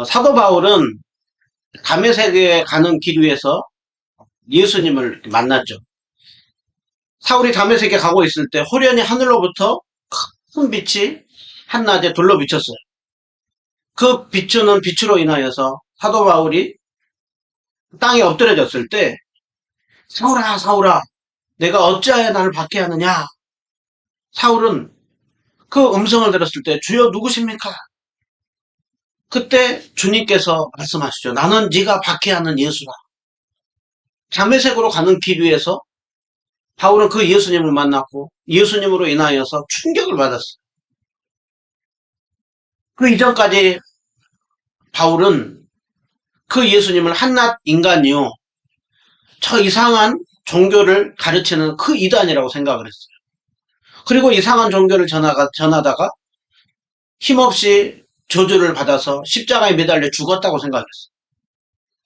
사도 바울은 다메섹에 가는 길 위에서 예수님을 만났죠. 사울이 다메섹에 가고 있을 때 호련히 하늘로부터 큰 빛이 한낮에 둘러 비쳤어요. 그 비추는 빛으로 인하여서 사도 바울이 땅에 엎드려졌을 때 사울아 사울아 내가 어찌하여 나를 박해하느냐. 사울은 그 음성을 들었을 때 주여 누구십니까? 그때 주님께서 말씀하시죠. 나는 네가 박해하는 예수라. 다메섹으로 가는 길 위에서 바울은 그 예수님을 만났고 예수님으로 인하여서 충격을 받았어요. 그 이전까지 바울은 그 예수님을 한낱 인간이요, 저 이상한 종교를 가르치는 그 이단이라고 생각을 했어요. 그리고 이상한 종교를 전하다가 힘없이 저주를 받아서 십자가에 매달려 죽었다고 생각했어요.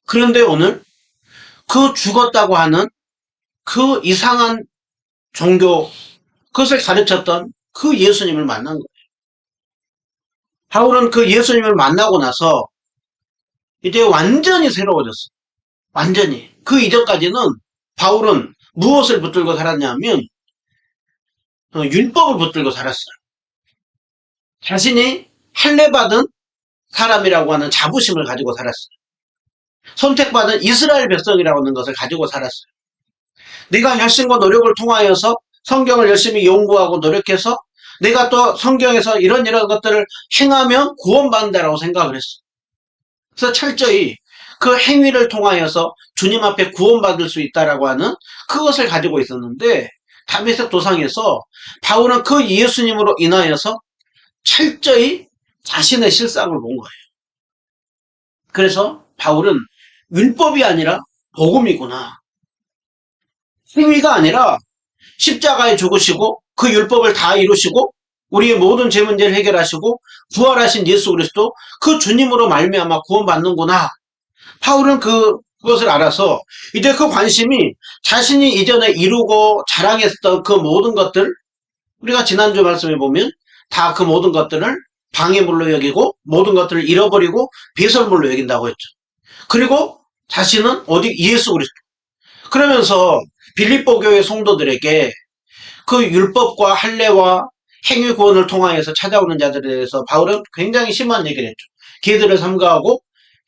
그런데 오늘 그 죽었다고 하는 그 이상한 종교, 그것을 가르쳤던 그 예수님을 만난 거예요. 바울은 그 예수님을 만나고 나서 이제 완전히 새로워졌어요. 완전히. 그 이전까지는 바울은 무엇을 붙들고 살았냐면 율법을 붙들고 살았어요. 자신이 할례받은 사람이라고 하는 자부심을 가지고 살았어요. 선택받은 이스라엘 백성이라고 하는 것을 가지고 살았어요. 내가 열심과 노력을 통하여서 성경을 열심히 연구하고 노력해서 내가 또 성경에서 이런 것들을 행하면 구원받는다라고 생각을 했어요. 그래서 철저히 그 행위를 통하여서 주님 앞에 구원받을 수 있다라고 하는 그것을 가지고 있었는데, 다메섹 도상에서 바울은 그 예수님으로 인하여서 철저히 자신의 실상을 본 거예요. 그래서 바울은 율법이 아니라 복음이구나. 행위가 아니라 십자가에 죽으시고 그 율법을 다 이루시고 우리의 모든 죄 문제를 해결하시고 부활하신 예수 그리스도, 그 주님으로 말미암아 구원받는구나. 바울은 그것을 알아서 이제 그 관심이 자신이 이전에 이루고 자랑했던 그 모든 것들, 우리가 지난주 말씀에 보면 다 그 모든 것들을 방해물로 여기고 모든 것들을 잃어버리고 배설물로 여긴다고 했죠. 그리고 자신은 오직 예수 그리스도. 그러면서 빌립보 교회 성도들에게 그 율법과 할례와 행위 구원을 통하여서 찾아오는 자들에 대해서 바울은 굉장히 심한 얘기를 했죠. 걔들을 삼가하고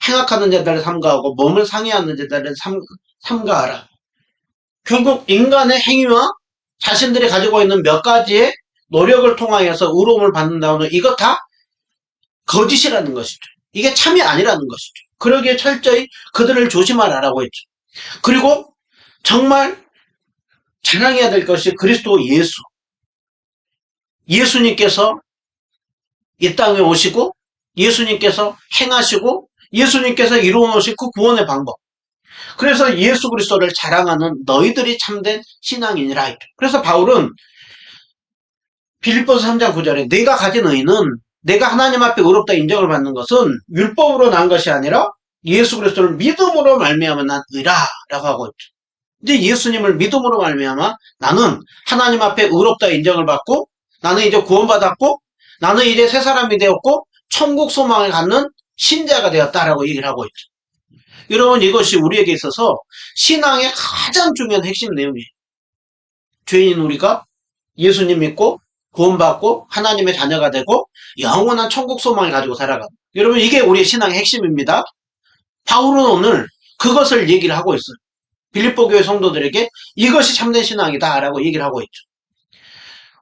행악하는 자들을 삼가하고 몸을 상해하는 자들을 삼가하라. 결국 인간의 행위와 자신들이 가지고 있는 몇 가지의 노력을 통하여서 의로움을 받는다는, 이거 다 거짓이라는 것이죠. 이게 참이 아니라는 것이죠. 그러기에 철저히 그들을 조심하라라고 했죠. 그리고 정말 자랑해야 될 것이 그리스도 예수. 예수님께서 이 땅에 오시고 예수님께서 행하시고 예수님께서 이루어놓으신 그 구원의 방법. 그래서 예수 그리스도를 자랑하는 너희들이 참된 신앙인이라 했죠. 그래서 바울은 빌립보서 3장 9절에 내가 가진 의는, 내가 하나님 앞에 의롭다 인정을 받는 것은 율법으로 난 것이 아니라 예수 그리스도를 믿음으로 말미암아 난 의라라고 하고 있죠. 이제 예수님을 믿음으로 말미암아 나는 하나님 앞에 의롭다 인정을 받고 나는 이제 구원받았고 나는 이제 새 사람이 되었고 천국 소망을 갖는 신자가 되었다라고 얘기를 하고 있죠. 여러분, 이것이 우리에게 있어서 신앙의 가장 중요한 핵심 내용이에요. 죄인인 우리가 예수님 믿고 구원받고 하나님의 자녀가 되고 영원한 천국 소망을 가지고 살아가고, 여러분 이게 우리의 신앙의 핵심입니다. 바울은 오늘 그것을 얘기를 하고 있어요. 빌립보 교회 성도들에게 이것이 참된 신앙이다 라고 얘기를 하고 있죠.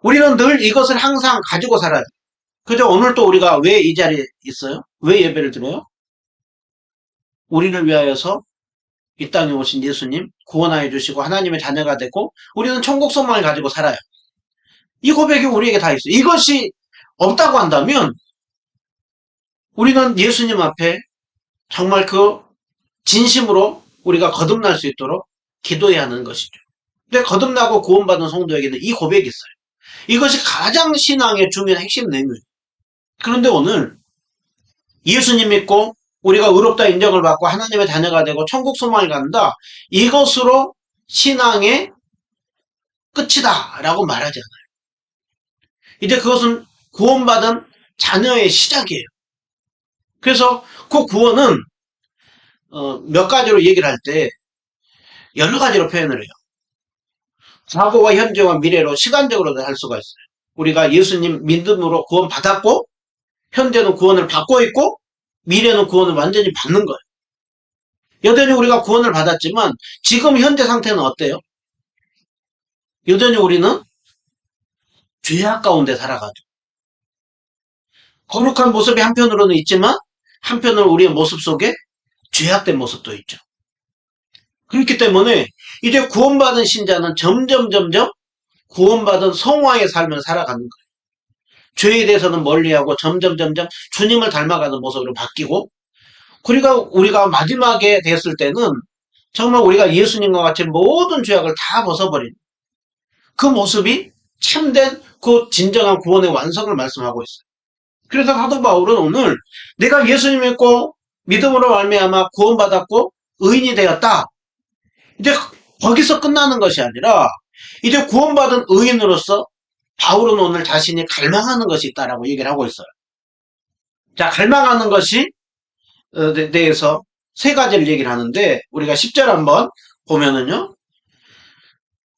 우리는 늘 이것을 항상 가지고 살아야 돼요. 그죠? 오늘 또 우리가 왜 이 자리에 있어요? 왜 예배를 드려요? 우리를 위하여서 이 땅에 오신 예수님 구원하여 주시고 하나님의 자녀가 되고 우리는 천국 소망을 가지고 살아요. 이 고백이 우리에게 다 있어요. 이것이 없다고 한다면 우리는 예수님 앞에 정말 그 진심으로 우리가 거듭날 수 있도록 기도해야 하는 것이죠. 근데 거듭나고 구원받은 성도에게는 이 고백이 있어요. 이것이 가장 신앙의 중요한 핵심 내용이에요. 그런데 오늘 예수님 믿고 우리가 의롭다 인정을 받고 하나님의 자녀가 되고 천국 소망을 갖는다, 이것으로 신앙의 끝이다 라고 말하지 않아요. 이제 그것은 구원받은 자녀의 시작이에요. 그래서 그 구원은 몇 가지로 얘기를 할 때 여러 가지로 표현을 해요. 과거와 현재와 미래로 시간적으로도 할 수가 있어요. 우리가 예수님 믿음으로 구원 받았고 현재는 구원을 받고 있고 미래는 구원을 완전히 받는 거예요. 여전히 우리가 구원을 받았지만 지금 현재 상태는 어때요? 여전히 우리는 죄악 가운데 살아가죠. 거룩한 모습이 한편으로는 있지만 한편으로 우리의 모습 속에 죄악된 모습도 있죠. 그렇기 때문에 이제 구원받은 신자는 점점 구원받은 성화의 삶을 살아가는 거예요. 죄에 대해서는 멀리하고 점점 주님을 닮아가는 모습으로 바뀌고, 그리고 우리가 마지막에 됐을 때는 정말 우리가 예수님과 같이 모든 죄악을 다 벗어버린 그 모습이 참된 그 진정한 구원의 완성을 말씀하고 있어요. 그래서 사도 바울은 오늘 내가 예수님 믿고 믿음으로 말미암아 구원받았고 의인이 되었다. 이제 거기서 끝나는 것이 아니라 이제 구원받은 의인으로서 바울은 오늘 자신이 갈망하는 것이 있다라고 얘기를 하고 있어요. 자, 갈망하는 것이 대해서 세 가지를 얘기를 하는데 우리가 10절 한번 보면은요.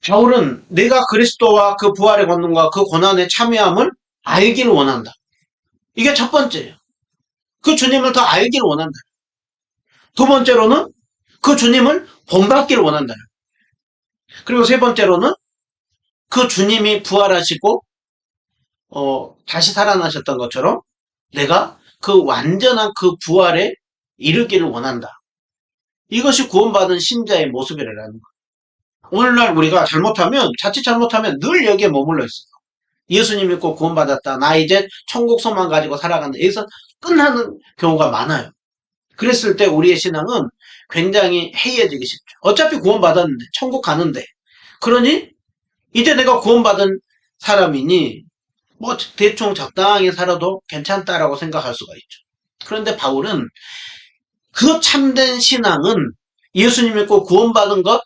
바울은 내가 그리스도와 그 부활의 권능과 그 고난에 참여함을 알기를 원한다. 이게 첫 번째예요. 그 주님을 더 알기를 원한다. 두 번째로는 그 주님을 본받기를 원한다. 그리고 세 번째로는 그 주님이 부활하시고 다시 살아나셨던 것처럼 내가 그 완전한 그 부활에 이르기를 원한다. 이것이 구원받은 신자의 모습이라는 거예요. 오늘날 우리가 자칫 잘못하면 늘 여기에 머물러 있어요. 예수님 믿고 구원받았다. 나 이제 천국 소망 가지고 살아간다. 여기서 끝나는 경우가 많아요. 그랬을 때 우리의 신앙은 굉장히 해이해지기 쉽죠. 어차피 구원받았는데 천국 가는데 그러니 이제 내가 구원받은 사람이니 뭐 대충 적당히 살아도 괜찮다라고 생각할 수가 있죠. 그런데 바울은 그 참된 신앙은 예수님 믿고 구원받은 것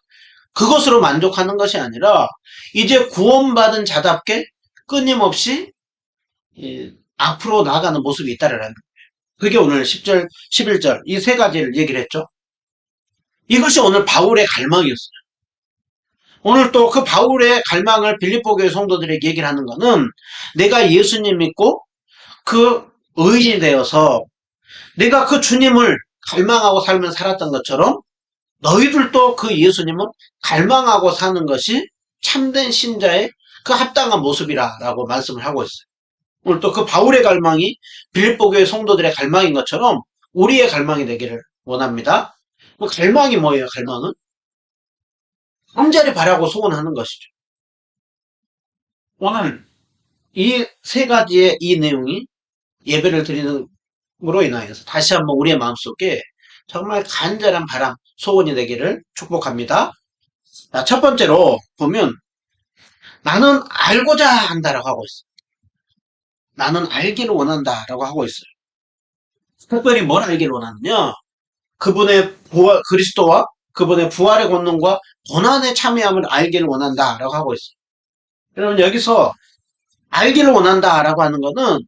그것으로 만족하는 것이 아니라 이제 구원받은 자답게 끊임없이 앞으로 나아가는 모습이 있다라는 거예요. 그게 오늘 10절, 11절 이 세 가지를 얘기를 했죠. 이것이 오늘 바울의 갈망이었어요. 오늘 또 그 바울의 갈망을 빌립보 교회 성도들에게 얘기를 하는 거는 내가 예수님 믿고 그 의인이 되어서 내가 그 주님을 갈망하고 살면 살았던 것처럼 너희들도 그 예수님을 갈망하고 사는 것이 참된 신자의 그 합당한 모습이라고 말씀을 하고 있어요. 오늘 또 그 바울의 갈망이 빌립보 교회 성도들의 갈망인 것처럼 우리의 갈망이 되기를 원합니다. 그 갈망이 뭐예요? 갈망은? 간절히 바라고 소원하는 것이죠. 오늘 이 세 가지의 이 내용이 예배를 드리는으로 인하여서 다시 한번 우리의 마음속에 정말 간절한 바람, 소원이 되기를 축복합니다. 자, 첫 번째로 보면 나는 알고자 한다라고 하고 있어요. 나는 알기를 원한다라고 하고 있어요. 특별히 뭘 알기를 원하느냐? 그분의 그리스도와 그분의 부활의 권능과 고난에 참여함을 알기를 원한다라고 하고 있어요. 여러분 여기서 알기를 원한다라고 하는 거는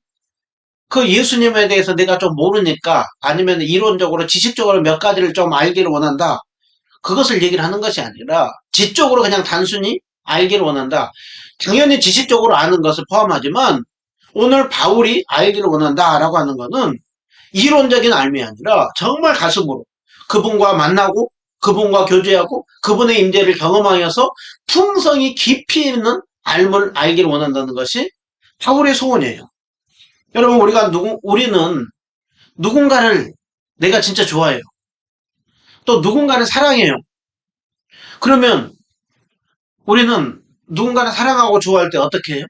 그 예수님에 대해서 내가 좀 모르니까 아니면 이론적으로 지식적으로 몇 가지를 좀 알기를 원한다. 그것을 얘기를 하는 것이 아니라 지적으로 그냥 단순히 알기를 원한다. 당연히 지식적으로 아는 것을 포함하지만 오늘 바울이 알기를 원한다라고 하는 것은 이론적인 알미 아니라 정말 가슴으로 그분과 만나고 그분과 교제하고 그분의 임재를 경험하여서 풍성히 깊이 있는 알을 알기를 원한다는 것이 바울의 소원이에요. 여러분 우리는 누군가를 내가 진짜 좋아해요. 또 누군가를 사랑해요. 그러면 우리는 누군가를 사랑하고 좋아할 때 어떻게 해요?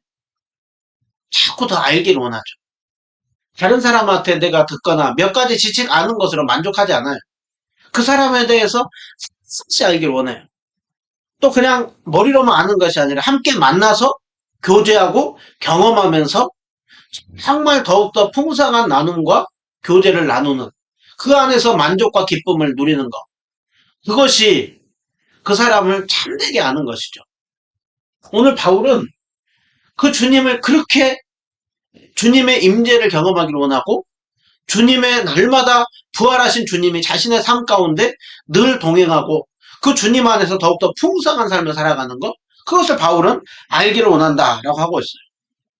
자꾸 더 알기를 원하죠. 다른 사람한테 내가 듣거나 몇 가지 지식 아는 것으로 만족하지 않아요. 그 사람에 대해서 싹싹 알기를 원해요. 또 그냥 머리로만 아는 것이 아니라 함께 만나서 교제하고 경험하면서 정말 더욱더 풍성한 나눔과 교제를 나누는 그 안에서 만족과 기쁨을 누리는 것. 그것이 그 사람을 참되게 아는 것이죠. 오늘 바울은 그 주님을 그렇게 주님의 임재를 경험하기를 원하고 주님의 날마다 부활하신 주님이 자신의 삶 가운데 늘 동행하고 그 주님 안에서 더욱더 풍성한 삶을 살아가는 것, 그것을 바울은 알기를 원한다라고 하고 있어요.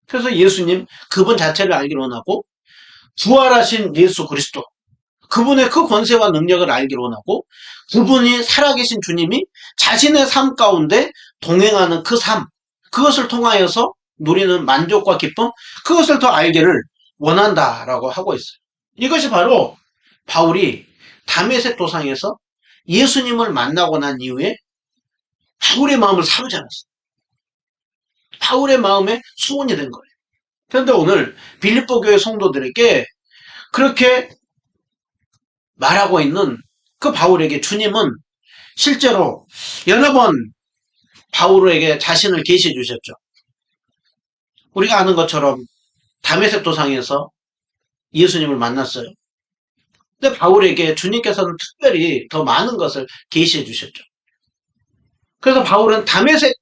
그래서 예수님 그분 자체를 알기를 원하고 부활하신 예수 그리스도 그분의 그 권세와 능력을 알기를 원하고 그분이 살아계신 주님이 자신의 삶 가운데 동행하는 그 삶, 그것을 통하여서 누리는 만족과 기쁨, 그것을 더 알기를 원한다라고 하고 있어요. 이것이 바로 바울이 다메섹 도상에서 예수님을 만나고 난 이후에 바울의 마음을 사로잡았어요. 바울의 마음에 수원이 된 거예요. 그런데 오늘 빌립보 교회 성도들에게 그렇게 말하고 있는 그 바울에게 주님은 실제로 여러 번 바울에게 자신을 계시해 주셨죠. 우리가 아는 것처럼 다메섹 도상에서 예수님을 만났어요. 근데 바울에게 주님께서는 특별히 더 많은 것을 계시해 주셨죠. 그래서 바울은 다메섹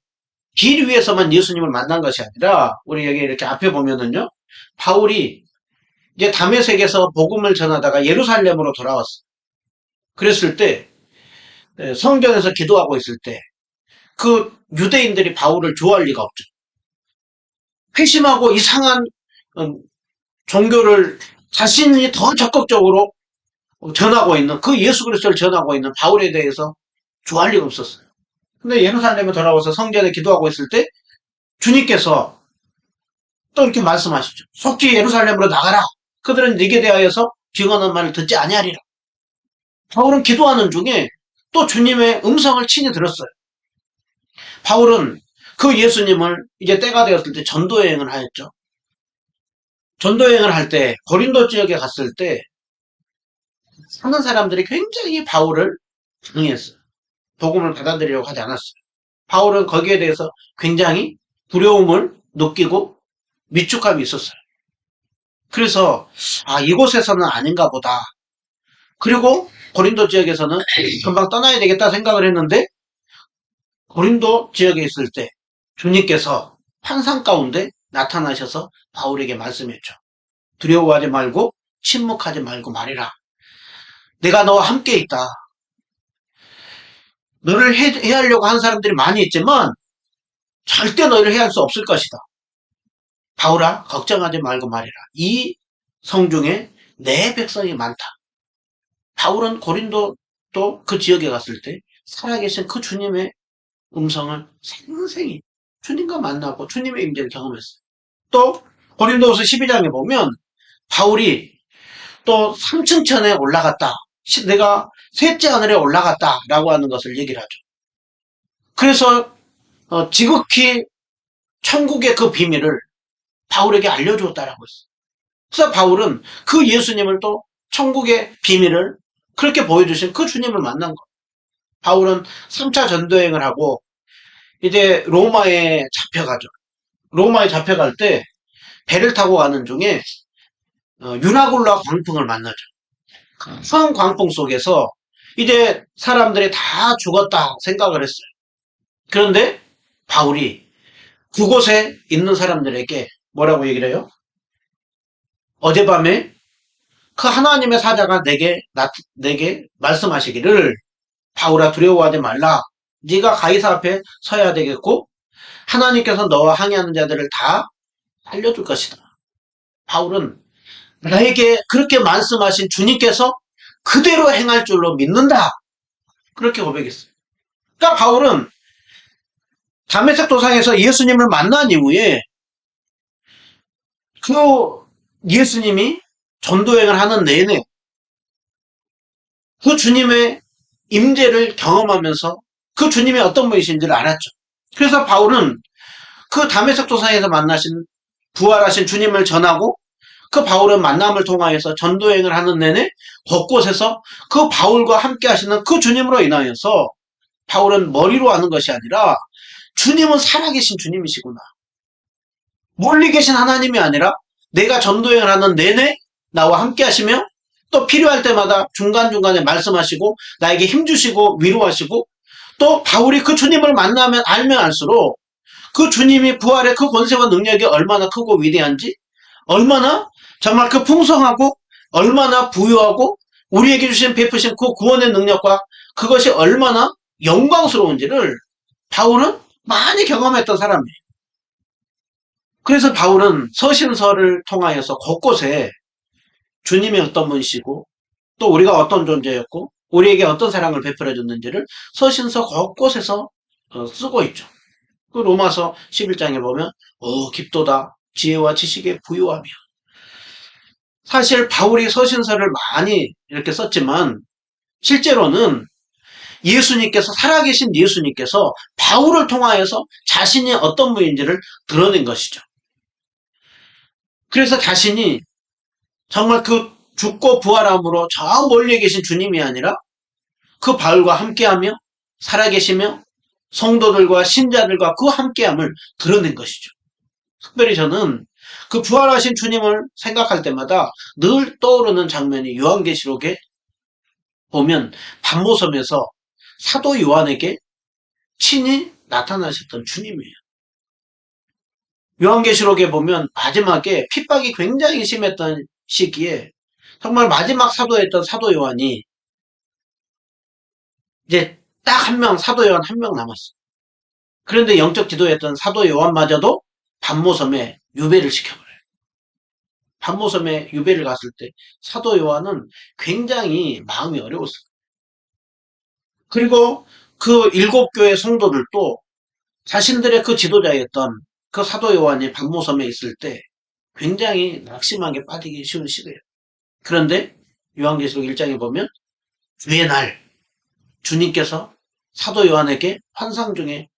길 위에서만 예수님을 만난 것이 아니라 우리 여기 이렇게 앞에 보면은요. 바울이 이제 다메섹에서 복음을 전하다가 예루살렘으로 돌아왔어요. 그랬을 때 성전에서 기도하고 있을 때 그 유대인들이 바울을 좋아할 리가 없죠. 회심하고 이상한 종교를 자신이 더 적극적으로 전하고 있는 그 예수 그리스도를 전하고 있는 바울에 대해서 좋아할 리가 없었어요. 근데 예루살렘에 돌아와서 성전에 기도하고 있을 때 주님께서 또 이렇게 말씀하시죠. 속히 예루살렘으로 나가라. 그들은 네게 대하여서 증언한 말을 듣지 아니하리라. 바울은 기도하는 중에 또 주님의 음성을 친히 들었어요. 바울은 그 예수님을 이제 때가 되었을 때 전도여행을 하였죠. 전도여행을 할 때 고린도 지역에 갔을 때 사는 사람들이 굉장히 바울을 반응했어요. 복음을 받아들이려고 하지 않았어요. 바울은 거기에 대해서 굉장히 두려움을 느끼고 미축감이 있었어요. 그래서 이곳에서는 아닌가 보다. 그리고 고린도 지역에서는 금방 떠나야 되겠다 생각을 했는데 고린도 지역에 있을 때 주님께서 환상 가운데 나타나셔서 바울에게 말씀했죠. 두려워하지 말고 침묵하지 말고 말해라. 내가 너와 함께 있다. 너를 해하려고 한 사람들이 많이 있지만 절대 너를 해할 수 없을 것이다. 바울아, 걱정하지 말고 말해라. 이 성중에 내 백성이 많다. 바울은 고린도 또 그 지역에 갔을 때 살아계신 그 주님의 음성을 생생히 주님과 만나고 주님의 임재를 경험했어요. 또 고린도후서 12장에 보면 바울이 또 3층 천에 올라갔다. 내가 셋째 하늘에 올라갔다라고 하는 것을 얘기를 하죠. 그래서 지극히 천국의 그 비밀을 바울에게 알려주었다라고 했어요. 그래서 바울은 그 예수님을 또 천국의 비밀을 그렇게 보여주신 그 주님을 만난 거예요. 바울은 3차 전도여행을 하고 이제 로마에 잡혀가죠. 로마에 잡혀갈 때 배를 타고 가는 중에 유나굴라 광풍을 만나죠. 큰 광풍 속에서 이제 사람들이 다 죽었다 생각을 했어요. 그런데 바울이 그곳에 있는 사람들에게 뭐라고 얘기를 해요? 어젯밤에 그 하나님의 사자가 내게 말씀하시기를 바울아 두려워하지 말라. 네가 가이사 앞에 서야 되겠고 하나님께서 너와 항의하는 자들을 다 살려줄 것이다. 바울은 나에게 그렇게 말씀하신 주님께서 그대로 행할 줄로 믿는다. 그렇게 고백했어요. 그러니까 바울은 다메섹 도상에서 예수님을 만난 이후에 그 예수님이 전도여행을 하는 내내 그 주님의 임재를 경험하면서 그 주님이 어떤 분이신지를 알았죠. 그래서 바울은 그 다메섹 도상에서 만나신 부활하신 주님을 전하고 그 바울의 만남을 통하여서 전도여행을 하는 내내 곳곳에서 그 바울과 함께 하시는 그 주님으로 인하여서 바울은 머리로 아는 것이 아니라 주님은 살아계신 주님이시구나. 멀리 계신 하나님이 아니라 내가 전도여행을 하는 내내 나와 함께 하시며 또 필요할 때마다 중간중간에 말씀하시고 나에게 힘주시고 위로하시고 또 바울이 그 주님을 만나면 알면 알수록 그 주님이 부활의 그 권세와 능력이 얼마나 크고 위대한지 얼마나 정말 그 풍성하고 얼마나 부유하고 우리에게 주신 베푸신 그 구원의 능력과 그것이 얼마나 영광스러운지를 바울은 많이 경험했던 사람이에요. 그래서 바울은 서신서를 통하여서 곳곳에 주님이 어떤 분이시고 또 우리가 어떤 존재였고 우리에게 어떤 사랑을 베풀어 줬는지를 서신서 곳곳에서 쓰고 있죠. 그 로마서 11장에 보면 깊도다 지혜와 지식의 부유함이야. 사실 바울이 서신서를 많이 이렇게 썼지만 실제로는 예수님께서 살아계신 예수님께서 바울을 통하여서 자신이 어떤 분인지를 드러낸 것이죠. 그래서 자신이 정말 그 죽고 부활함으로 저 멀리 계신 주님이 아니라 그 바울과 함께하며 살아계시며 성도들과 신자들과 그 함께함을 드러낸 것이죠. 특별히 저는 그 부활하신 주님을 생각할 때마다 늘 떠오르는 장면이 요한계시록에 보면 반모섬에서 사도 요한에게 친히 나타나셨던 주님이에요. 요한계시록에 보면 마지막에 핍박이 굉장히 심했던 시기에 정말 마지막 사도였던 사도 요한이 이제 딱 한 명, 사도 요한 한 명 남았어. 그런데 영적 지도였던 사도 요한마저도 반모섬에 유배를 시켜버려요. 반모섬에 유배를 갔을 때 사도 요한은 굉장히 마음이 어려웠어요. 그리고 그 7교회 성도들도 자신들의 그 지도자였던 그 사도 요한이 반모섬에 있을 때 굉장히 낙심하게 빠지기 쉬운 시대예요. 그런데 요한계시록 1장에 보면 주의 날 주님께서 사도 요한에게 환상 중에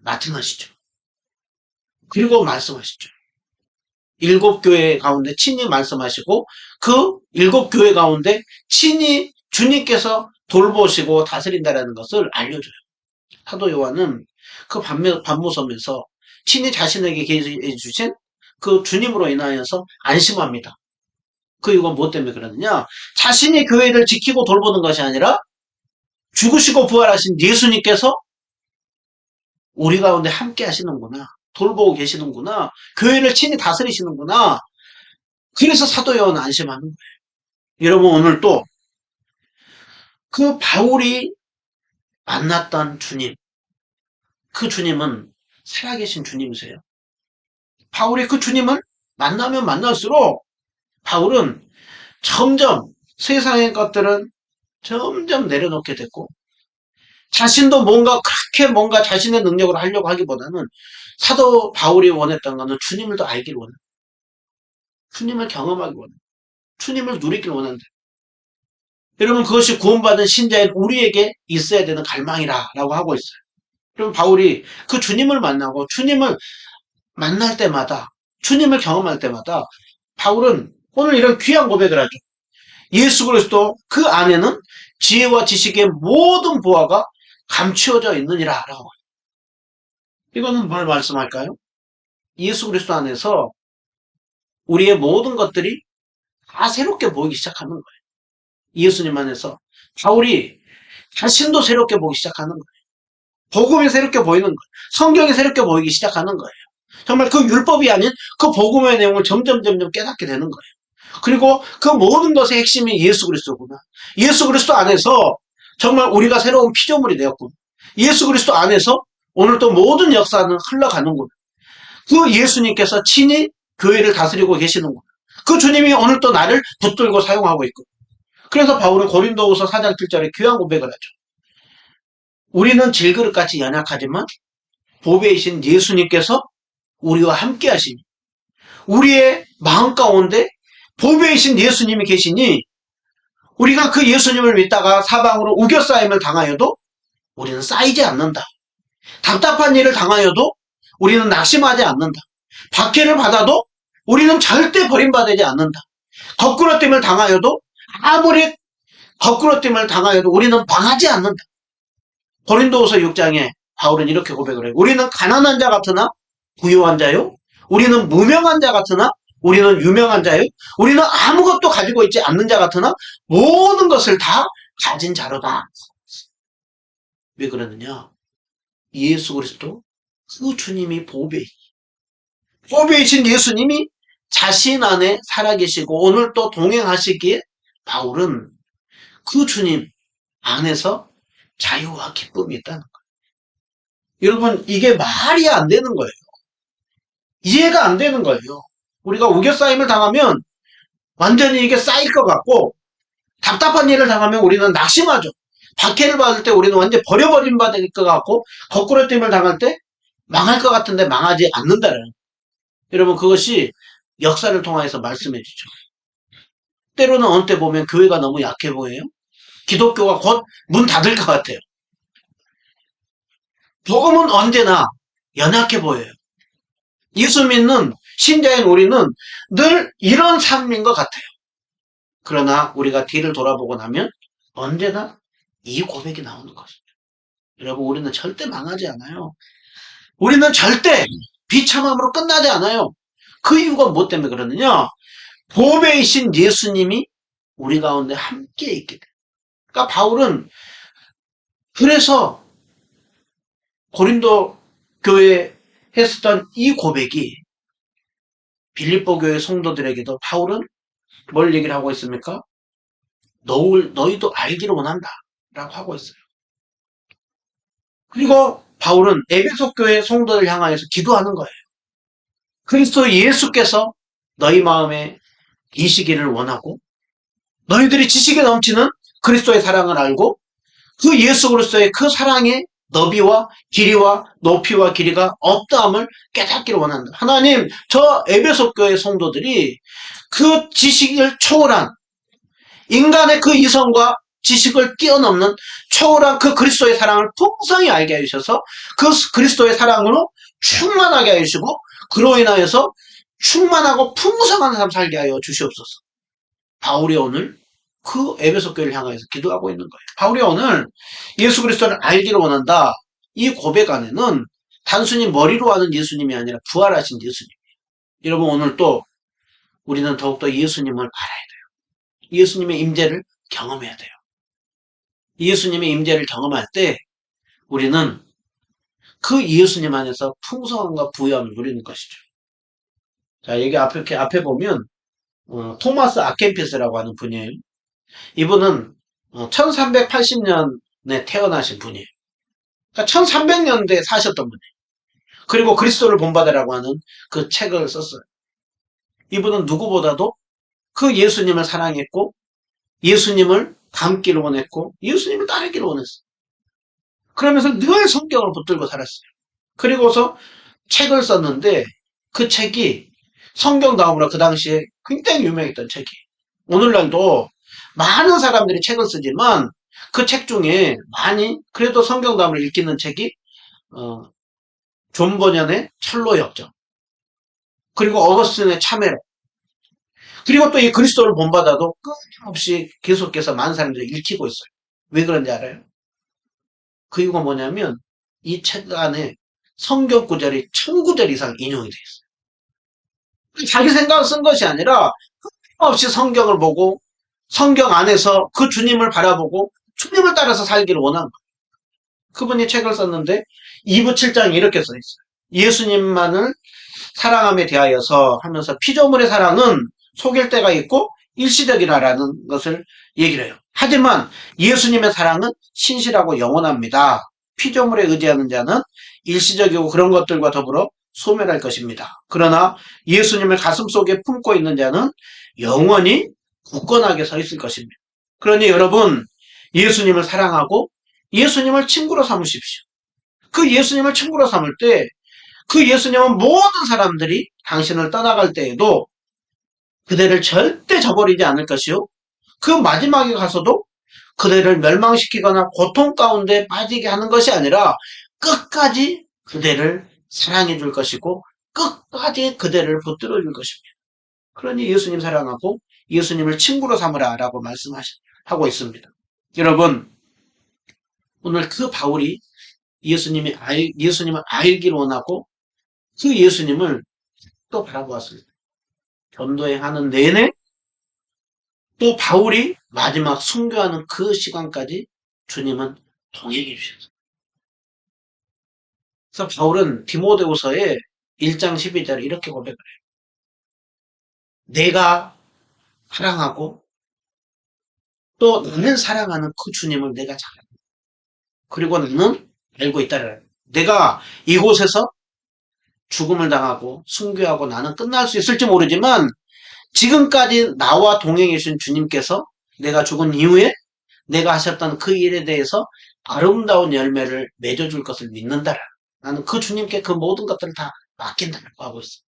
나타나시죠. 그리고 말씀하시죠. 7교회 가운데 친히 말씀하시고 그 7교회 가운데 친히 주님께서 돌보시고 다스린다라는 것을 알려줘요. 사도 요한은 그 반모섬에서 친히 자신에게 계시해 주신 그 주님으로 인하여서 안심합니다. 그 이유가 무엇 때문에 그러느냐? 자신이 교회를 지키고 돌보는 것이 아니라 죽으시고 부활하신 예수님께서 우리 가운데 함께 하시는구나. 돌보고 계시는구나. 교회를 친히 다스리시는구나. 그래서 사도 요한은 안심하는 거예요. 여러분 오늘 또 그 바울이 만났던 주님, 그 주님은 살아계신 주님이세요. 바울이 그 주님을 만나면 만날수록 바울은 점점 세상의 것들은 점점 내려놓게 됐고 자신도 뭔가 자신의 능력으로 하려고 하기보다는 사도 바울이 원했던 것은 주님을 더 알기를 원한다. 주님을 경험하기 원한다. 주님을 누리길 원한다. 여러분 그것이 구원받은 신자인 우리에게 있어야 되는 갈망이라고 하고 있어요. 그럼 바울이 그 주님을 만나고 주님을 만날 때마다 주님을 경험할 때마다 바울은 오늘 이런 귀한 고백을 하죠. 예수 그리스도 그 안에는 지혜와 지식의 모든 보화가 감추어져 있느니라 라고. 이거는 뭘 말씀할까요? 예수 그리스도 안에서 우리의 모든 것들이 다 새롭게 보이기 시작하는 거예요. 예수님 안에서 바울이 자신도 새롭게 보기 시작하는 거예요. 복음이 새롭게 보이는 거예요. 성경이 새롭게 보이기 시작하는 거예요. 정말 그 율법이 아닌 그 복음의 내용을 점점 깨닫게 되는 거예요. 그리고 그 모든 것의 핵심이 예수 그리스도구나. 예수 그리스도 안에서 정말 우리가 새로운 피조물이 되었구나. 예수 그리스도 안에서 오늘 또 모든 역사는 흘러가는구나. 그 예수님께서 친히 교회를 다스리고 계시는구나. 그 주님이 오늘 또 나를 붙들고 사용하고 있고. 그래서 바울은 고린도후서 4장 7절에 귀한 고백을 하죠. 우리는 질그릇같이 연약하지만 보배이신 예수님께서 우리와 함께 하시니 우리의 마음 가운데 보배이신 예수님이 계시니 우리가 그 예수님을 믿다가 사방으로 우겨싸임을 당하여도 우리는 쌓이지 않는다. 답답한 일을 당하여도 우리는 낙심하지 않는다. 박해를 받아도 우리는 절대 버림받지 않는다. 거꾸로짐을 당하여도 아무리 거꾸로짐을 당하여도 우리는 망하지 않는다. 고린도후서 6장에 바울은 이렇게 고백을 해요. 우리는 가난한 자 같으나 부유한 자요. 우리는 무명한 자 같으나 우리는 유명한 자요. 우리는 아무것도 가지고 있지 않는 자 같으나 모든 것을 다 가진 자로다. 왜 그러느냐? 예수 그리스도 그 주님이 보배이신 예수님이 자신 안에 살아계시고 오늘 또 동행하시기에 바울은 그 주님 안에서 자유와 기쁨이 있다는 거예요. 여러분, 이게 말이 안 되는 거예요. 이해가 안 되는 거예요. 우리가 우겨싸임을 당하면 완전히 이게 쌓일 것 같고, 답답한 일을 당하면 우리는 낙심하죠. 박해를 받을 때 우리는 완전히 버려버린 바 될 것 같고, 거꾸로 됨을 당할 때 망할 것 같은데 망하지 않는다는. 여러분, 그것이 역사를 통해서 말씀해 주죠. 때로는 어느 때 보면 교회가 너무 약해 보여요. 기독교가 곧 문 닫을 것 같아요. 복음은 언제나 연약해 보여요. 예수 믿는 신자인 우리는 늘 이런 삶인 것 같아요. 그러나 우리가 뒤를 돌아보고 나면 언제나 이 고백이 나오는 것이죠. 여러분, 우리는 절대 망하지 않아요. 우리는 절대 비참함으로 끝나지 않아요. 그 이유가 무엇 때문에 그러느냐? 보배이신 예수님이 우리 가운데 함께 있게 돼요. 그러니까 바울은 그래서 고린도 교회에 했었던 이 고백이 빌립보 교회 성도들에게도 바울은 뭘 얘기를 하고 있습니까? 너희도 알기를 원한다 라고 하고 있어요. 그리고 바울은 에베소 교회 성도들 향하여서 기도하는 거예요. 그리스도 예수께서 너희 마음에 계시기를 원하고 너희들이 지식에 넘치는 그리스도의 사랑을 알고 그 예수 그리스도의 그 사랑의 너비와 길이와 높이와 길이가 어떠함을 깨닫기를 원한다. 하나님, 저 에베소 교회 성도들이 그 지식을 초월한 인간의 그 이성과 지식을 뛰어넘는 초월한 그 그리스도의 사랑을 풍성히 알게 해주셔서 그 그리스도의 사랑으로 충만하게 해주시고 그로 인하여서 충만하고 풍성한 삶 살게 하여 주시옵소서. 바울이 오늘 그 에베소 교회를 향해서 기도하고 있는 거예요. 바울이 오늘 예수 그리스도를 알기를 원한다. 이 고백 안에는 단순히 머리로 아는 예수님이 아니라 부활하신 예수님. 여러분, 오늘 또 우리는 더욱더 예수님을 알아야 돼요. 예수님의 임재를 경험해야 돼요. 예수님의 임재를 경험할 때 우리는 그 예수님 안에서 풍성함과 부유함을 누리는 것이죠. 자, 여기 앞에 보면 토마스 아켄피스라고 하는 분이에요. 이분은 1380년에 태어나신 분이에요. 그러니까 1300년대에 사셨던 분이에요. 그리고 그리스도를 본받으라고 하는 그 책을 썼어요. 이분은 누구보다도 그 예수님을 사랑했고 예수님을 닮기를 원했고 예수님을 따르기를 원했어요. 그러면서 늘 성경을 붙들고 살았어요. 그리고서 책을 썼는데 그 책이 성경다음으로 그 당시에 굉장히 유명했던 책이에요. 오늘날도 많은 사람들이 책을 쓰지만 그 책 중에 많이 그래도 성경다음을 읽히는 책이 존 버년의 철로 역정 그리고 어거스틴의 참회록 그리고 또 이 그리스도를 본받아도 끊임없이 계속해서 많은 사람들이 읽히고 있어요. 왜 그런지 알아요? 그 이유가 뭐냐면 이 책 안에 성경 구절이 1000구절 이상 인용이 되어 있어요. 자기 생각을 쓴 것이 아니라 끊임없이 성경을 보고 성경 안에서 그 주님을 바라보고 주님을 따라서 살기를 원한 거예요. 그분이 책을 썼는데 2부 7장에 이렇게 써 있어요. 예수님만을 사랑함에 대하여서 하면서 피조물의 사랑은 속일 때가 있고 일시적이라는 것을 얘기를 해요. 하지만 예수님의 사랑은 신실하고 영원합니다. 피조물에 의지하는 자는 일시적이고 그런 것들과 더불어 소멸할 것입니다. 그러나 예수님을 가슴속에 품고 있는 자는 영원히 굳건하게 서 있을 것입니다. 그러니 여러분 예수님을 사랑하고 예수님을 친구로 삼으십시오. 그 예수님을 친구로 삼을 때 그 예수님은 모든 사람들이 당신을 떠나갈 때에도 그대를 절대 저버리지 않을 것이요. 그 마지막에 가서도 그대를 멸망시키거나 고통 가운데 빠지게 하는 것이 아니라 끝까지 그대를 사랑해 줄 것이고 끝까지 그대를 붙들어 줄 것입니다. 그러니 예수님 사랑하고 예수님을 친구로 삼으라 라고 말씀하고 있습니다. 여러분 오늘 그 바울이 예수님을 알기를 원하고 그 예수님을 또 바라보았습니다. 전도에 하는 내내 또 바울이 마지막 순교하는 그 시간까지 주님은 동행해 주셨어요. 그래서 바울은 디모데후서에 1장 12절에 이렇게 고백을 해요. 내가 사랑하고 또 나는 사랑하는 그 주님을 내가 잘 알고 그리고 나는 알고 있다를 내가 이곳에서 죽음을 당하고 순교하고 나는 끝날 수 있을지 모르지만 지금까지 나와 동행해 주신 주님께서 내가 죽은 이후에 내가 하셨던 그 일에 대해서 아름다운 열매를 맺어줄 것을 믿는다라. 나는 그 주님께 그 모든 것들을 다 맡긴다라고 하고 있어요.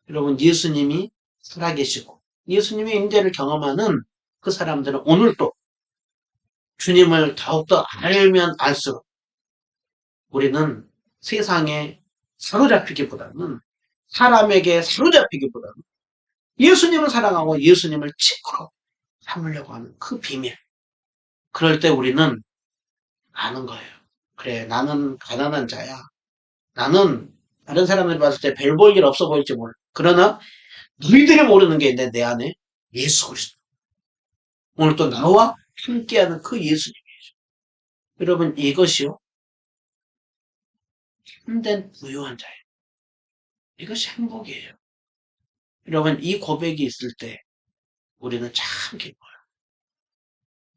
여러분 예수님이 살아계시고 예수님의 임재를 경험하는 그 사람들은 오늘도 주님을 더욱더 알면 알수록 우리는 세상에 사로잡히기보다는 사람에게 사로잡히기보다는 예수님을 사랑하고 예수님을 친구로 삼으려고 하는 그 비밀. 그럴 때 우리는 아는 거예요. 그래, 나는 가난한 자야. 나는 다른 사람들이 봤을 때 별 볼 일 없어 보일지 몰라. 그러나 너희들이 모르는 게 있는데 내 안에 예수 그리스도. 오늘 또 나와 함께하는 그 예수님이죠. 여러분 이것이요. 참된 부유한 자예요. 이것이 행복이에요. 여러분 이 고백이 있을 때 우리는 참 기뻐요.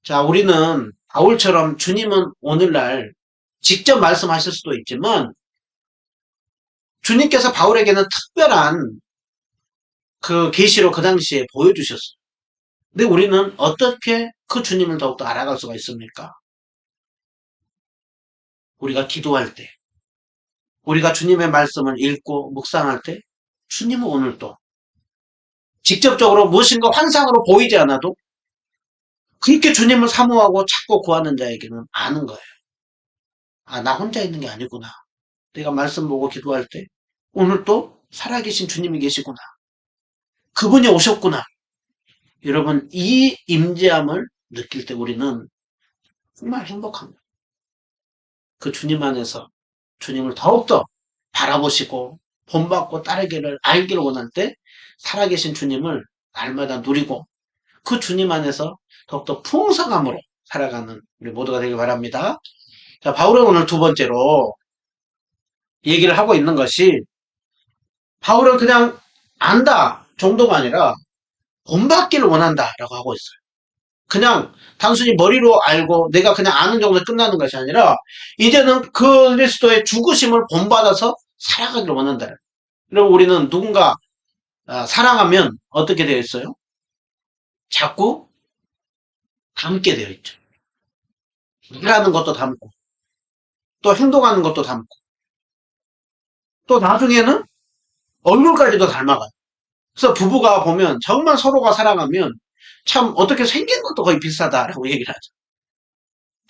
자, 우리는 바울처럼 주님은 오늘날 직접 말씀하실 수도 있지만 주님께서 바울에게는 특별한 그 계시로 그 당시에 보여주셨어요. 근데 우리는 어떻게 그 주님을 더욱더 알아갈 수가 있습니까? 우리가 기도할 때, 우리가 주님의 말씀을 읽고 묵상할 때 주님은 오늘도 직접적으로 무엇인가 환상으로 보이지 않아도 그렇게 주님을 사모하고 찾고 구하는 자에게는 아는 거예요. 아, 나 혼자 있는 게 아니구나. 내가 말씀 보고 기도할 때 오늘 또 살아계신 주님이 계시구나. 그분이 오셨구나. 여러분 이 임재함을 느낄 때 우리는 정말 행복합니다. 그 주님 안에서 주님을 더욱더 바라보시고 본받고 따르기를 알기를 원할 때 살아계신 주님을 날마다 누리고 그 주님 안에서 더욱더 풍성함으로 살아가는 우리 모두가 되길 바랍니다. 자, 바울은 오늘 두 번째로 얘기를 하고 있는 것이 바울은 그냥 안다 정도가 아니라 본받기를 원한다라고 하고 있어요. 그냥 단순히 머리로 알고 내가 그냥 아는 정도에 끝나는 것이 아니라 이제는 그리스도의 죽으심을 본받아서 살아가기를 원한다. 여러분 우리는 누군가 사랑하면 어떻게 되어 있어요? 자꾸 닮게 되어 있죠. 말하는 것도 닮고 또 행동하는 것도 닮고 또 나중에는 얼굴까지도 닮아가요. 그래서 부부가 보면 정말 서로가 사랑하면 참 어떻게 생긴 것도 거의 비슷하다라고 얘기를 하죠.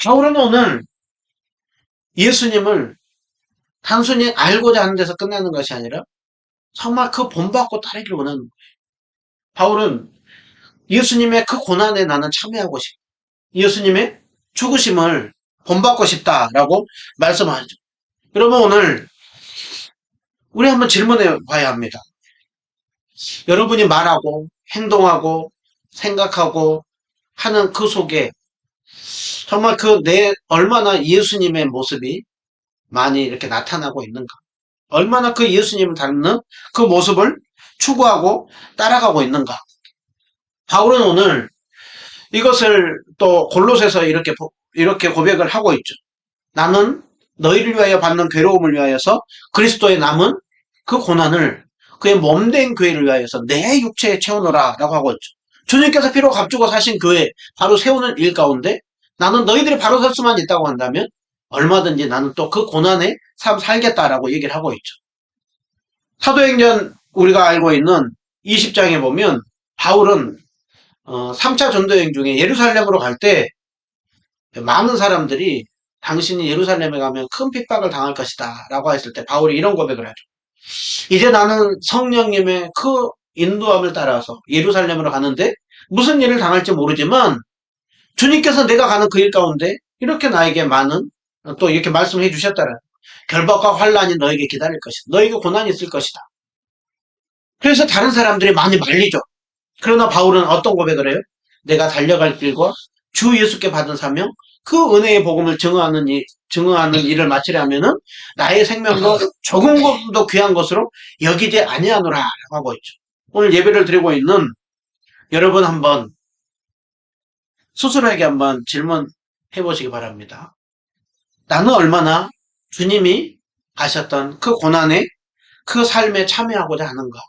바울은 오늘 예수님을 단순히 알고자 하는 데서 끝나는 것이 아니라 정말 그 본받고 따르기를 원하는 거예요. 바울은 예수님의 그 고난에 나는 참여하고 싶다. 예수님의 죽으심을 본받고 싶다라고 말씀하죠. 여러분 오늘 우리 한번 질문해 봐야 합니다. 여러분이 말하고 행동하고 생각하고 하는 그 속에 정말 그 내 얼마나 예수님의 모습이 많이 이렇게 나타나고 있는가? 얼마나 그 예수님을 닮는 그 모습을 추구하고 따라가고 있는가? 바울은 오늘 이것을 또 골로새서 이렇게 고백을 하고 있죠. 나는 너희를 위하여 받는 괴로움을 위하여서 그리스도의 남은 그 고난을 그의 몸된 교회를 위하여서 내 육체에 채우노라 라고 하고 있죠. 주님께서 피로 값주고 사신 교회 바로 세우는 일 가운데 나는 너희들이 바로 설 수만 있다고 한다면 얼마든지 나는 또 그 고난의 삶 살겠다라고 얘기를 하고 있죠. 사도행전 우리가 알고 있는 20장에 보면 바울은 3차 전도여행 중에 예루살렘으로 갈 때 많은 사람들이 당신이 예루살렘에 가면 큰 핍박을 당할 것이다 라고 했을 때 바울이 이런 고백을 하죠. 이제 나는 성령님의 그 인도함을 따라서 예루살렘으로 가는데 무슨 일을 당할지 모르지만 주님께서 내가 가는 그 일 가운데 이렇게 나에게 많은 또 이렇게 말씀해 주셨다라. 결박과 환란이 너에게 기다릴 것이다. 너에게 고난이 있을 것이다. 그래서 다른 사람들이 많이 말리죠. 그러나 바울은 어떤 고백을 해요? 내가 달려갈 길과 주 예수께 받은 사명, 그 은혜의 복음을 증언하는 일을 마치려면은 나의 생명도 조금도 귀한 것으로 여기지 아니하노라 하고 있죠. 오늘 예배를 드리고 있는 여러분 한번 스스로에게 한번 질문해 보시기 바랍니다. 나는 얼마나 주님이 가셨던 그 고난에 그 삶에 참여하고자 하는가?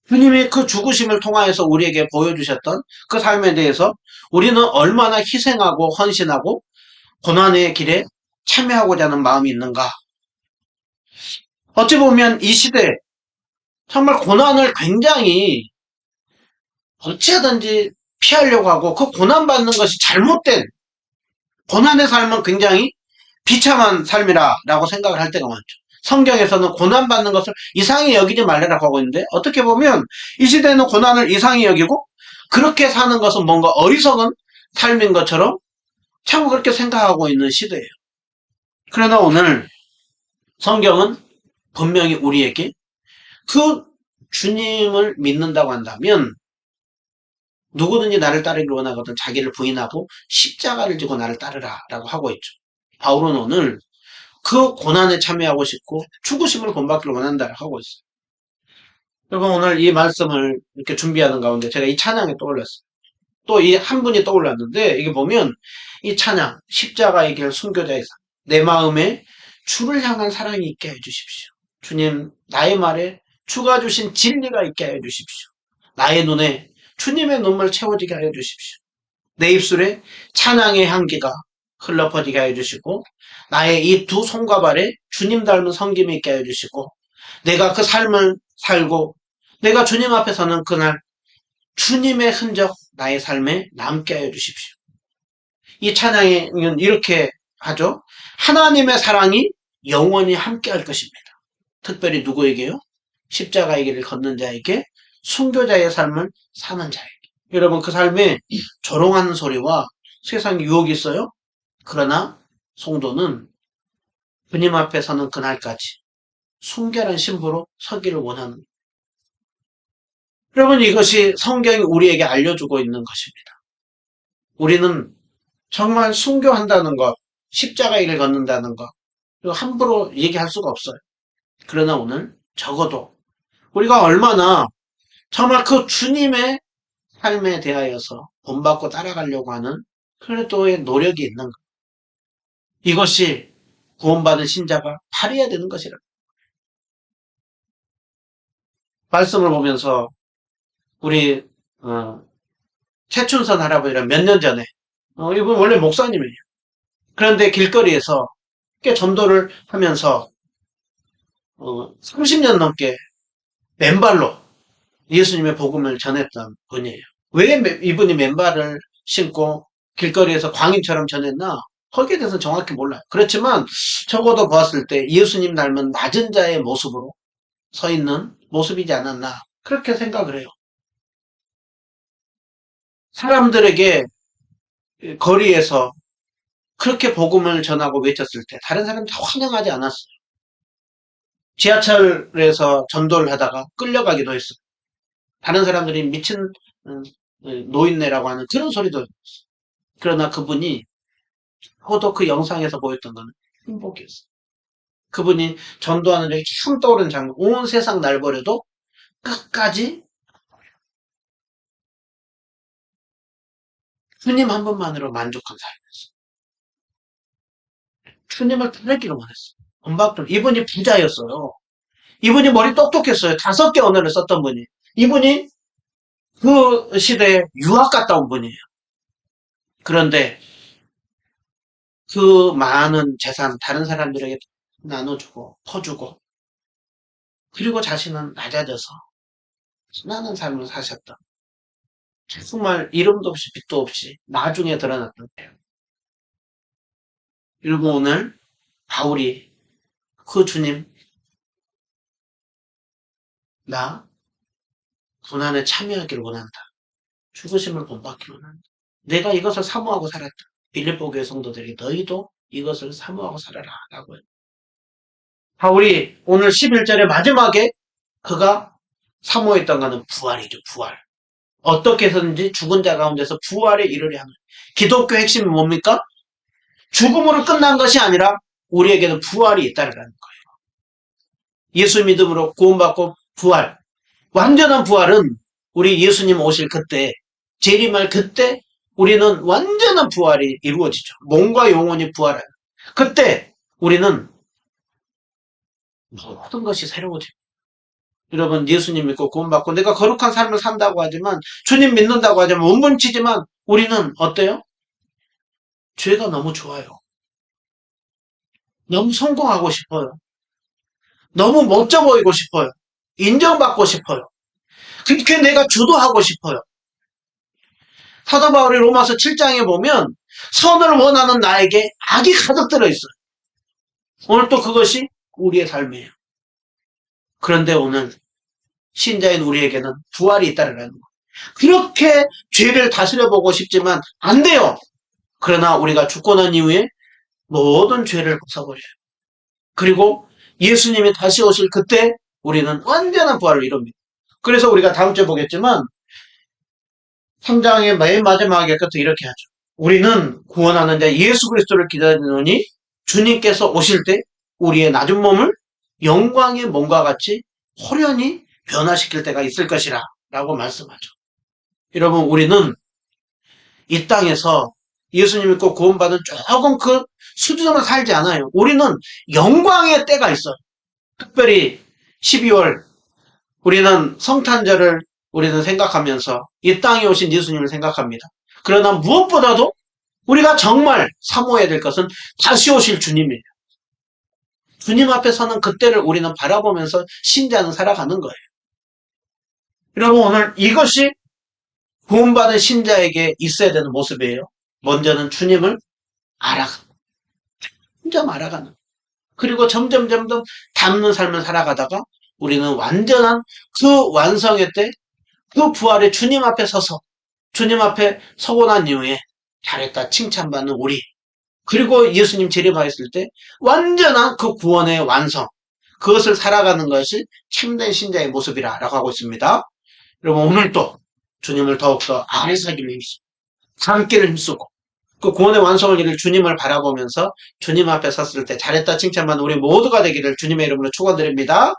주님이 그 죽으심을 통하여서 우리에게 보여주셨던 그 삶에 대해서 우리는 얼마나 희생하고 헌신하고 고난의 길에 참여하고자 하는 마음이 있는가? 어찌 보면 이 시대에 정말 고난을 굉장히 어찌하든지 피하려고 하고 그 고난받는 것이 잘못된 고난의 삶은 굉장히 비참한 삶이라고 생각을 할 때가 많죠. 성경에서는 고난받는 것을 이상히 여기지 말라고 하고 있는데 어떻게 보면 이 시대에는 고난을 이상히 여기고 그렇게 사는 것은 뭔가 어리석은 삶인 것처럼 참 그렇게 생각하고 있는 시대예요. 그러나 오늘 성경은 분명히 우리에게 그 주님을 믿는다고 한다면 누구든지 나를 따르기를 원하거든 자기를 부인하고 십자가를 지고 나를 따르라 라고 하고 있죠. 바울은 오늘 그 고난에 참여하고 싶고 죽으심을 본받기를 원한다고 하고 있어요. 여러분 오늘 이 말씀을 이렇게 준비하는 가운데 제가 이 찬양이 떠올랐어요. 또 이 한 분이 떠올랐는데 이게 보면 이 찬양 십자가의 길 순교자의 삶 내 마음에 주를 향한 사랑이 있게 해주십시오. 주님 나의 말에 주가 주신 진리가 있게 해 주십시오. 나의 눈에 주님의 눈물 채워지게 하여 주십시오. 내 입술에 찬양의 향기가 흘러 퍼지게 하여 주시고 나의 이 두 손과 발에 주님 닮은 섬김이 있게 하여 주시고 내가 그 삶을 살고 내가 주님 앞에 서는 그날 주님의 흔적 나의 삶에 남게 하여 주십시오. 이 찬양은 이렇게 하죠. 하나님의 사랑이 영원히 함께 할 것입니다. 특별히 누구에게요? 십자가의 길을 걷는 자에게 순교자의 삶을 사는 자에게. 여러분 그 삶에 조롱하는 소리와 세상 유혹이 있어요. 그러나 성도는 주님 앞에 서는 그날까지 순결한 신부로 서기를 원하는 거예요. 여러분 이것이 성경이 우리에게 알려주고 있는 것입니다. 우리는 정말 순교한다는 것, 십자가의 길을 걷는다는 것 함부로 얘기할 수가 없어요. 그러나 오늘 적어도 우리가 얼마나 정말 그 주님의 삶에 대하여서 본받고 따라가려고 하는 그래도의 노력이 있는 것. 이것이 구원받은 신자가 발휘해야 되는 것이라. 말씀을 보면서 우리 최춘선 할아버지랑 몇 년 전에 이분 원래 목사님이에요. 그런데 길거리에서 꽤 전도를 하면서 30년 넘게 맨발로 예수님의 복음을 전했던 분이에요. 왜 이분이 맨발을 신고 길거리에서 광인처럼 전했나? 거기에 대해서는 정확히 몰라요. 그렇지만 적어도 보았을 때 예수님 닮은 낮은 자의 모습으로 서 있는 모습이지 않았나 그렇게 생각을 해요. 사람들에게 거리에서 그렇게 복음을 전하고 외쳤을 때 다른 사람이 다 환영하지 않았어요. 지하철에서 전도를 하다가 끌려가기도 했어요. 다른 사람들이 미친 노인네라고 하는 그런 소리도 했어요. 그러나 그분이 저도 그 영상에서 보였던 것은 행복이었어요. 그분이 전도하는 적이 참 떠오르는 장면. 온 세상 날 버려도 끝까지 주님 한 분만으로 만족한 삶이었어요. 주님을 따르기로 원했어요. 본받기로. 이분이 부자였어요. 이분이 머리 똑똑했어요. 5개 언어를 썼던 분이. 이분이 그 시대에 유학 갔다 온 분이에요. 그런데 그 많은 재산 다른 사람들에게 나눠주고 퍼주고 그리고 자신은 낮아져서 순하는 삶을 사셨다. 정말 이름도 없이 빛도 없이 나중에 드러났던 거예요. 그리고 오늘 바울이 그 주님 나 고난에 참여하기를 원한다. 죽으심을 본받기를 원한다. 내가 이것을 사모하고 살았다. 빌립보 교회 성도들에게 너희도 이것을 사모하고 살아라 라고 해요. 바울이 오늘 11절의 마지막에 그가 사모했던 것은 부활이죠. 부활. 어떻게 해서든지 죽은 자 가운데서 부활에 이르려 하는 기독교 핵심이 뭡니까? 죽음으로 끝난 것이 아니라 우리에게는 부활이 있다는 거예요. 예수 믿음으로 구원받고 부활. 완전한 부활은 우리 예수님 오실 그때, 재림할 그때 우리는 완전한 부활이 이루어지죠. 몸과 영혼이 부활하는. 그때 우리는 모든 것이 새로워집니다. 여러분, 예수님 믿고 구원받고 내가 거룩한 삶을 산다고 하지만, 주님 믿는다고 하지만, 몸부림치지만 우리는 어때요? 죄가 너무 좋아요. 너무 성공하고 싶어요. 너무 멋져 보이고 싶어요. 인정받고 싶어요. 그렇게 내가 주도하고 싶어요. 사도 바울이 로마서 7장에 보면 선을 원하는 나에게 악이 가득 들어있어요. 오늘 또 그것이 우리의 삶이에요. 그런데 오늘 신자인 우리에게는 부활이 있다는 거예요. 그렇게 죄를 다스려보고 싶지만 안 돼요. 그러나 우리가 죽고 난 이후에 모든 죄를 벗어버려요. 그리고 예수님이 다시 오실 그때 우리는 완전한 부활을 이룹니다. 그래서 우리가 다음 주에 보겠지만 3장의 맨 마지막에 끝에 이렇게 하죠. 우리는 구원하는 자 예수 그리스도를 기다리노니 주님께서 오실 때 우리의 낮은 몸을 영광의 몸과 같이 호련히 변화시킬 때가 있을 것이라 라고 말씀하죠. 여러분, 우리는 이 땅에서 예수님 믿고 구원받은 조금 그 수준으로 살지 않아요. 우리는 영광의 때가 있어요. 특별히 12월 우리는 성탄절을 우리는 생각하면서 이 땅에 오신 예수님을 생각합니다. 그러나 무엇보다도 우리가 정말 사모해야 될 것은 다시 오실 주님이에요. 주님 앞에 서는 그때를 우리는 바라보면서 신자는 살아가는 거예요. 여러분, 오늘 이것이 구원받은 신자에게 있어야 되는 모습이에요. 먼저는 주님을 알아가는, 점점 알아가는. 그리고 점점 닮는 삶을 살아가다가 우리는 완전한 그 완성의 때, 그 부활의 주님 앞에 서서 주님 앞에 서고 난 이후에 잘했다 칭찬받는 우리, 그리고 예수님 재림하였을 때 완전한 그 구원의 완성, 그것을 살아가는 것이 참된 신자의 모습이라고 하고 있습니다. 여러분, 오늘도 주님을 더욱더 아래서기를 힘쓰고 함께를 힘쓰고 그 구원의 완성을 이룰 주님을 바라보면서 주님 앞에 섰을 때 잘했다 칭찬받는 우리 모두가 되기를 주님의 이름으로 축원드립니다.